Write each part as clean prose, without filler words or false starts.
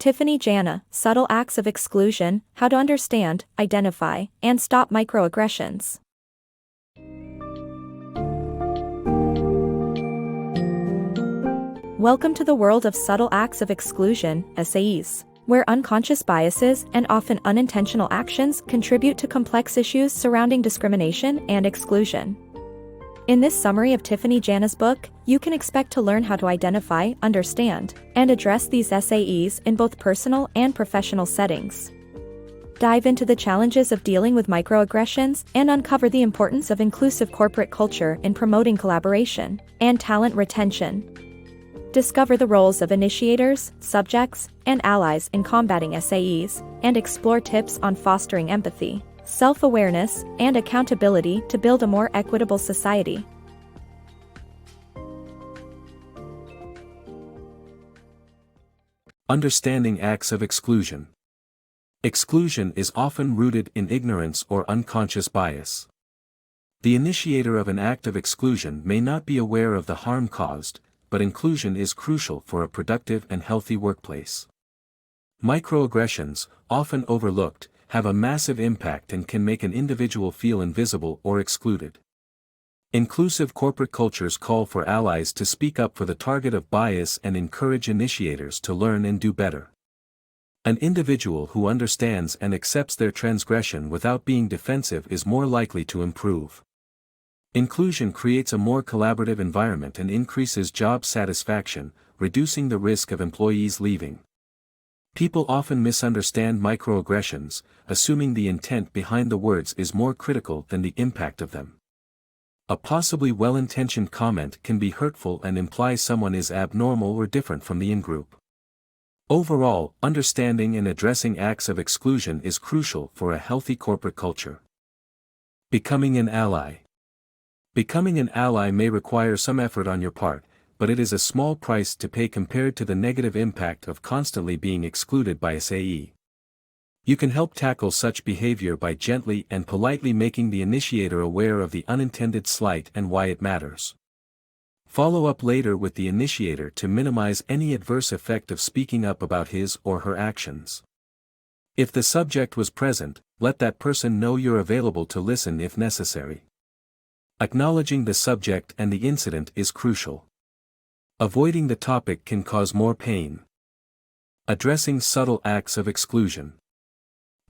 Tiffany Jana, Subtle Acts of Exclusion, How to Understand, Identify, and Stop Microaggressions. Welcome to the world of subtle acts of exclusion, SAEs, where unconscious biases and often unintentional actions contribute to complex issues surrounding discrimination and exclusion. In this summary of Tiffany Jana's book, you can expect to learn how to identify, understand, and address these SAEs in both personal and professional settings. Dive into the challenges of dealing with microaggressions and uncover the importance of inclusive corporate culture in promoting collaboration and talent retention. Discover the roles of initiators, subjects, and allies in combating SAEs, and explore tips on fostering empathy, self-awareness, and accountability to build a more equitable society. Understanding acts of exclusion. Exclusion is often rooted in ignorance or unconscious bias. The initiator of an act of exclusion may not be aware of the harm caused, but inclusion is crucial for a productive and healthy workplace. Microaggressions, often overlooked, have a massive impact and can make an individual feel invisible or excluded. Inclusive corporate cultures call for allies to speak up for the target of bias and encourage initiators to learn and do better. An individual who understands and accepts their transgression without being defensive is more likely to improve. Inclusion creates a more collaborative environment and increases job satisfaction, reducing the risk of employees leaving. People often misunderstand microaggressions, assuming the intent behind the words is more critical than the impact of them. A possibly well-intentioned comment can be hurtful and imply someone is abnormal or different from the in-group. Overall, understanding and addressing acts of exclusion is crucial for a healthy corporate culture. Becoming an ally. Becoming an ally may require some effort on your part, but it is a small price to pay compared to the negative impact of constantly being excluded by SAE. You can help tackle such behavior by gently and politely making the initiator aware of the unintended slight and why it matters. Follow up later with the initiator to minimize any adverse effect of speaking up about his or her actions. If the subject was present, let that person know you're available to listen if necessary. Acknowledging the subject and the incident is crucial. Avoiding the topic can cause more pain. Addressing subtle acts of exclusion.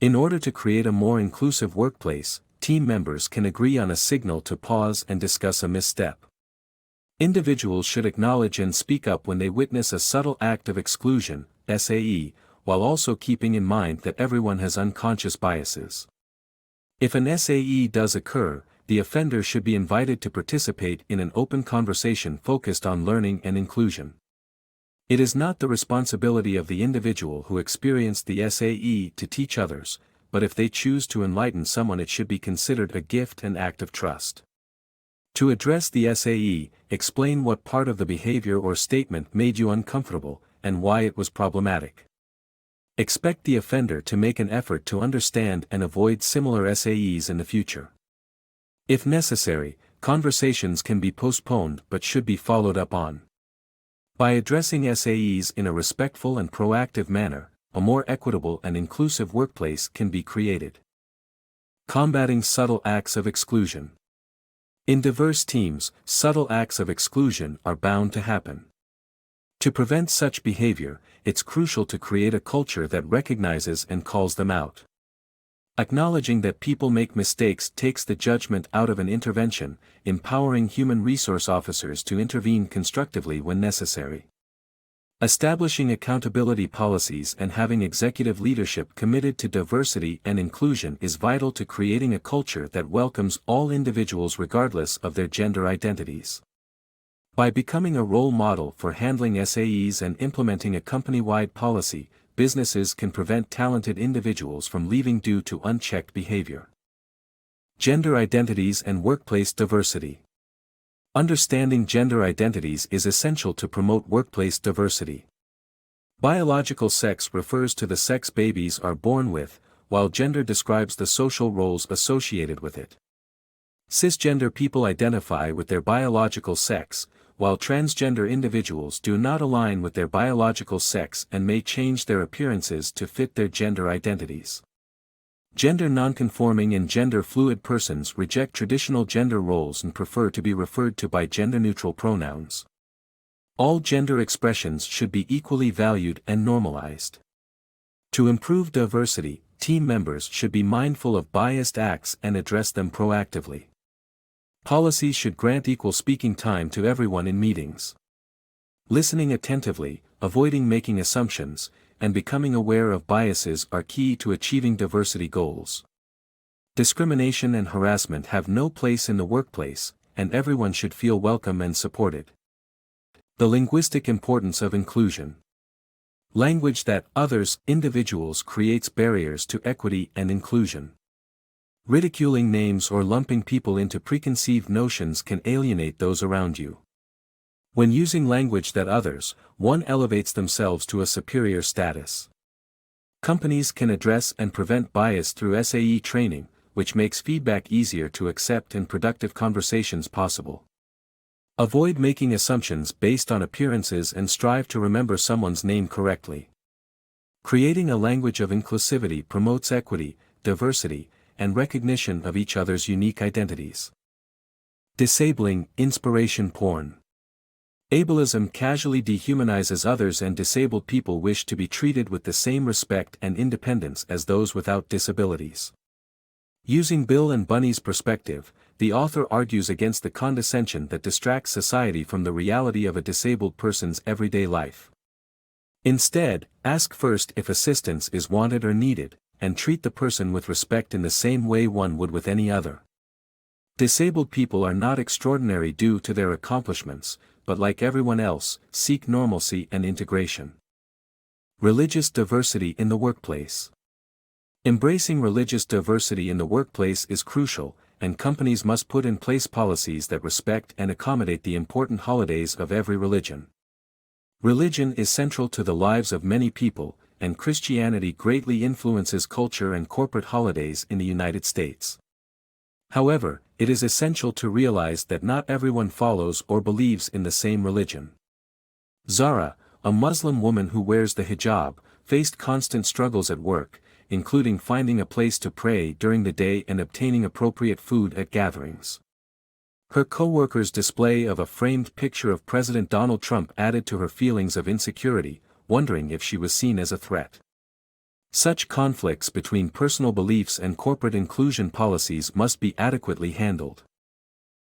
In order to create a more inclusive workplace, team members can agree on a signal to pause and discuss a misstep. Individuals should acknowledge and speak up when they witness a subtle act of exclusion, SAE, while also keeping in mind that everyone has unconscious biases. If an SAE does occur, the offender should be invited to participate in an open conversation focused on learning and inclusion. It is not the responsibility of the individual who experienced the SAE to teach others, but if they choose to enlighten someone, it should be considered a gift and act of trust. To address the SAE, explain what part of the behavior or statement made you uncomfortable, and why it was problematic. Expect the offender to make an effort to understand and avoid similar SAEs in the future. If necessary, conversations can be postponed but should be followed up on. By addressing SAEs in a respectful and proactive manner, a more equitable and inclusive workplace can be created. Combating subtle acts of exclusion. In diverse teams, subtle acts of exclusion are bound to happen. To prevent such behavior, it's crucial to create a culture that recognizes and calls them out. Acknowledging that people make mistakes takes the judgment out of an intervention, empowering human resource officers to intervene constructively when necessary. Establishing accountability policies and having executive leadership committed to diversity and inclusion is vital to creating a culture that welcomes all individuals regardless of their gender identities. By becoming a role model for handling SAEs and implementing a company-wide policy, businesses can prevent talented individuals from leaving due to unchecked behavior. Gender identities and workplace diversity. Understanding gender identities is essential to promote workplace diversity. Biological sex refers to the sex babies are born with, while gender describes the social roles associated with it. Cisgender people identify with their biological sex, while transgender individuals do not align with their biological sex and may change their appearances to fit their gender identities. Gender nonconforming and gender-fluid persons reject traditional gender roles and prefer to be referred to by gender-neutral pronouns. All gender expressions should be equally valued and normalized. To improve diversity, team members should be mindful of biased acts and address them proactively. Policies should grant equal speaking time to everyone in meetings. Listening attentively, avoiding making assumptions, and becoming aware of biases are key to achieving diversity goals. Discrimination and harassment have no place in the workplace, and everyone should feel welcome and supported. The linguistic importance of inclusion. Language that others, individuals creates barriers to equity and inclusion. Ridiculing names or lumping people into preconceived notions can alienate those around you. When using language that others, one elevates themselves to a superior status. Companies can address and prevent bias through SAE training, which makes feedback easier to accept and productive conversations possible. Avoid making assumptions based on appearances and strive to remember someone's name correctly. Creating a language of inclusivity promotes equity, diversity, and recognition of each other's unique identities. Disabling inspiration porn. Ableism casually dehumanizes others, and disabled people wish to be treated with the same respect and independence as those without disabilities. Using Bill and Bunny's perspective, the author argues against the condescension that distracts society from the reality of a disabled person's everyday life. Instead, ask first if assistance is wanted or needed, and treat the person with respect in the same way one would with any other. Disabled people are not extraordinary due to their accomplishments, but like everyone else, seek normalcy and integration. Religious diversity in the workplace. Embracing religious diversity in the workplace is crucial, and companies must put in place policies that respect and accommodate the important holidays of every religion. Religion is central to the lives of many people, and Christianity greatly influences culture and corporate holidays in the United States. However, it is essential to realize that not everyone follows or believes in the same religion. Zara, a Muslim woman who wears the hijab, faced constant struggles at work, including finding a place to pray during the day and obtaining appropriate food at gatherings. Her co-workers' display of a framed picture of President Donald Trump added to her feelings of insecurity, wondering if she was seen as a threat. Such conflicts between personal beliefs and corporate inclusion policies must be adequately handled.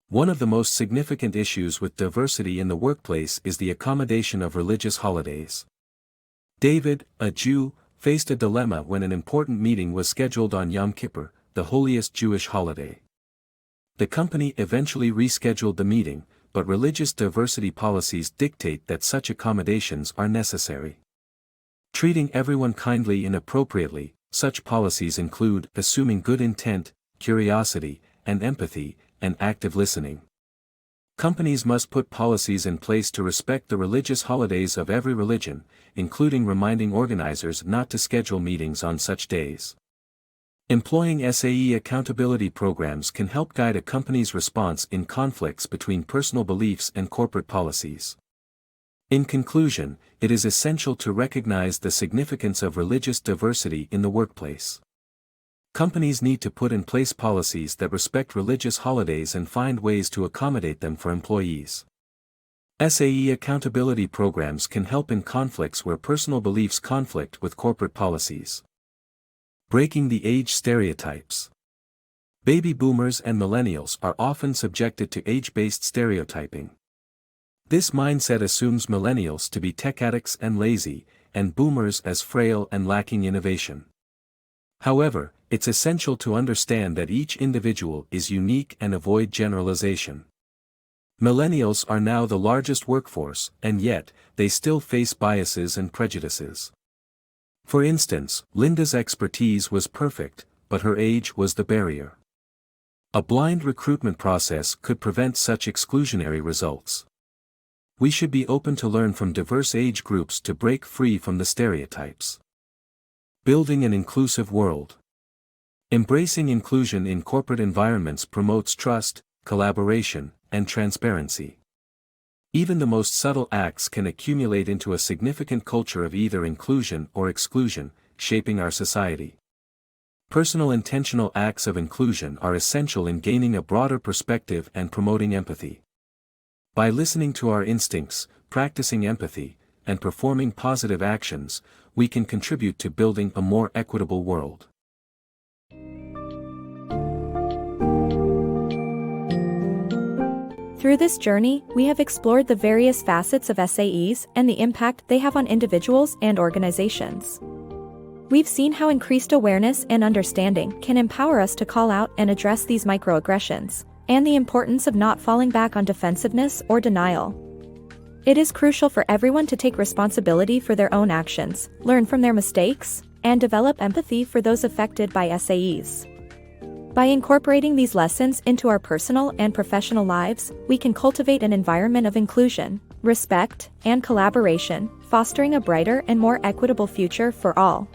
One of the most significant issues with diversity in the workplace is the accommodation of religious holidays. David, a Jew, faced a dilemma when an important meeting was scheduled on Yom Kippur, the holiest Jewish holiday. The company eventually rescheduled the meeting, but religious diversity policies dictate that such accommodations are necessary. Treating everyone kindly and appropriately, such policies include assuming good intent, curiosity, and empathy, and active listening. Companies must put policies in place to respect the religious holidays of every religion, including reminding organizers not to schedule meetings on such days. Employing SAE accountability programs can help guide a company's response in conflicts between personal beliefs and corporate policies. In conclusion, it is essential to recognize the significance of religious diversity in the workplace. Companies need to put in place policies that respect religious holidays and find ways to accommodate them for employees. SAE accountability programs can help in conflicts where personal beliefs conflict with corporate policies. Breaking the age stereotypes. Baby boomers and millennials are often subjected to age-based stereotyping. This mindset assumes millennials to be tech addicts and lazy, and boomers as frail and lacking innovation. However, it's essential to understand that each individual is unique and avoid generalization. Millennials are now the largest workforce, and yet, they still face biases and prejudices. For instance, Linda's expertise was perfect, but her age was the barrier. A blind recruitment process could prevent such exclusionary results. We should be open to learn from diverse age groups to break free from the stereotypes. Building an inclusive world. Embracing inclusion in corporate environments promotes trust, collaboration, and transparency. Even the most subtle acts can accumulate into a significant culture of either inclusion or exclusion, shaping our society. Personal intentional acts of inclusion are essential in gaining a broader perspective and promoting empathy. By listening to our instincts, practicing empathy, and performing positive actions, we can contribute to building a more equitable world. Through this journey, we have explored the various facets of SAEs and the impact they have on individuals and organizations. We've seen how increased awareness and understanding can empower us to call out and address these microaggressions, and the importance of not falling back on defensiveness or denial. It is crucial for everyone to take responsibility for their own actions, learn from their mistakes, and develop empathy for those affected by SAEs. By incorporating these lessons into our personal and professional lives, we can cultivate an environment of inclusion, respect, and collaboration, fostering a brighter and more equitable future for all.